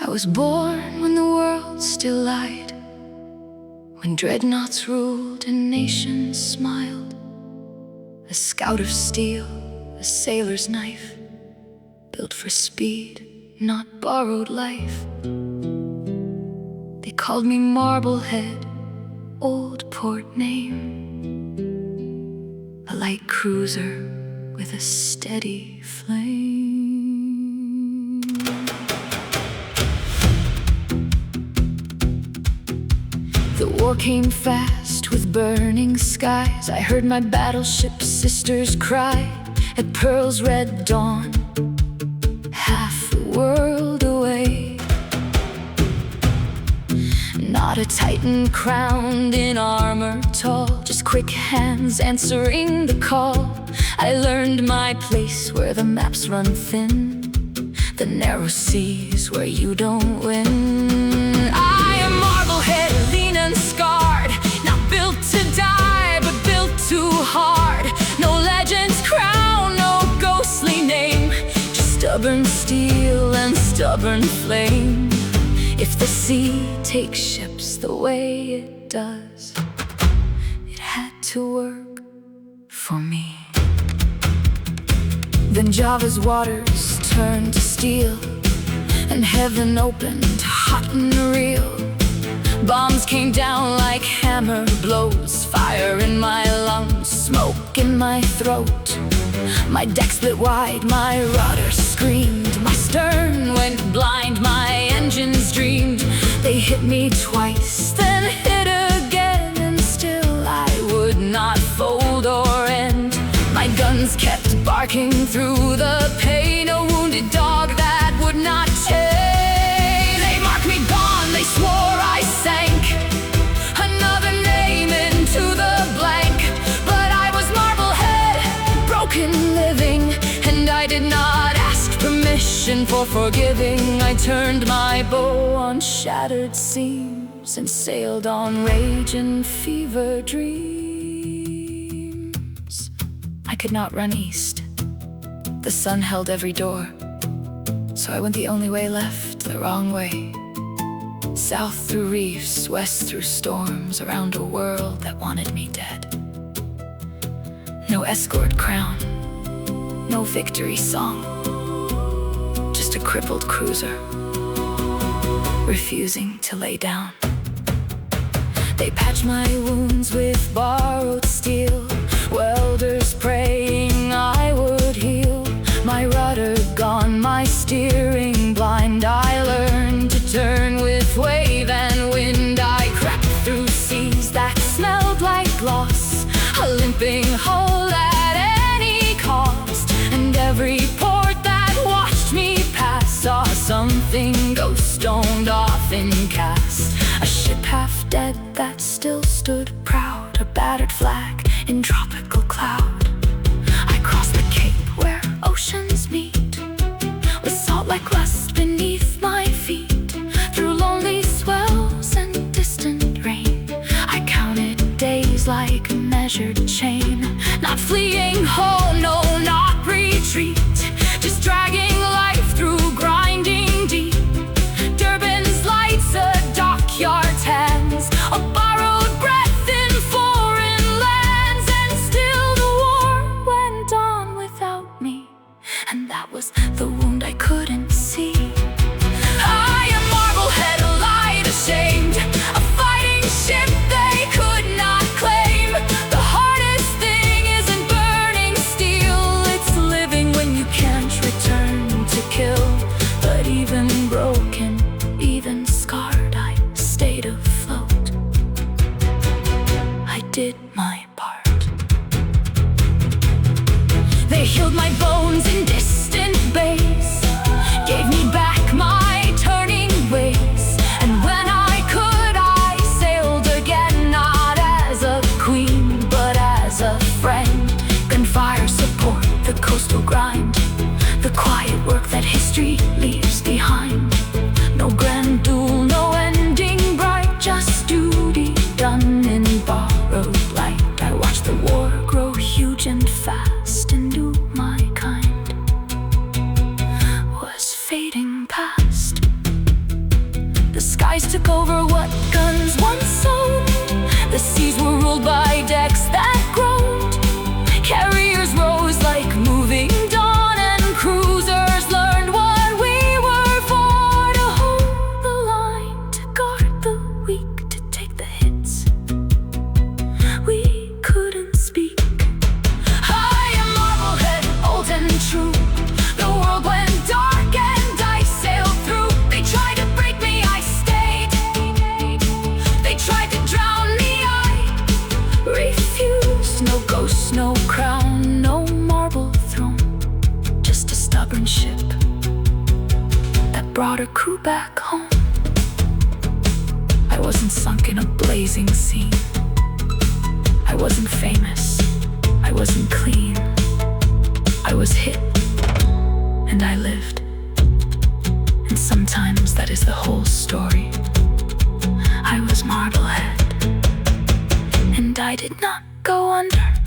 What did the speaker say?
I was born when the world still lied, when dreadnoughts ruled and nations smiled. A scout of steel, a sailor's knife, built for speed, not borrowed life. They called me Marblehead, old port name, a light cruiser with a steady flame. The war came fast with burning skies. I heard my battleship sisters cry at Pearl's red dawn, half the world away. Not a titan crowned in armor tall, just quick hands answering the call. I learned my place where the maps run thin, the narrow seas where you don't win. I am Marblehead, lean and scarred, not built to die, but built too hard. No legend's crown, no ghostly name, just stubborn steel and stubborn flame. If the sea takes ships the way it does, it had to work for me. Then Java's waters turned to steel, and heaven opened hot and real. Bombs came down like hammer blows, fire in my lungs, smoke in my throat. My deck split wide, my rudder screamed, my stern went blind, my engines dreamed. They hit me twice, then hit again, and still I would not fold or end. My guns kept barking through the pain, a wounded dog that would not chain. They marked me gone, they swore I sank, another name into the blank. But I was Marblehead, broken living, and I did not ask permission for forgiving. I turned my bow on shattered seams and sailed on rage and fever dreams. I could not run east, the sun held every door, so I went the only way left, the wrong way. South through reefs, west through storms, around a world that wanted me dead. No escort crown, no victory song, just a crippled cruiser, refusing to lay down. They patched my wounds with borrowed steel, welders praying I would heal. My rudder gone, my steering blind, I learned to turn with wave and wind. I crept through seas that smelled like gloss, a limping hull at any cost. And every port that watched me pass saw something ghost stoned off in cast. A ship half dead that still stood proud, a battered flag in tropical cloud. I crossed the cape where oceans meet, with salt like lust beneath my feet. Through lonely swells and distant rain, I counted days like a measured chain. Not fleeing home, no, not retreat, just dragging life through grinding deep. Durban's lights, a dockyard's hands, a borrowed breath in foreign lands. And still the war went on without me, and that was the wound I couldn't see. I am Marblehead, a light ashamed, a fighting ship they could not claim. The hardest thing isn't burning steel, it's living when you can't return. skies took over what guns once owned. The seas were ruled by decks that groaned. Carriers rose like moving dawn, and cruisers learned what we were for. To hold the line, to guard the weak, to take the hits we couldn't speak. I am Marblehead, old and true. The world went dark and I sailed through. They tried to break me, I stayed. They tried to drown me, I refused. No ghost, no crown, no marble throne, just a stubborn ship that brought her crew back home. I wasn't sunk in a blazing scene. I wasn't famous, I wasn't clean. I was hit, and I lived. And sometimes that is the whole story. I was Marblehead, and I did not go under.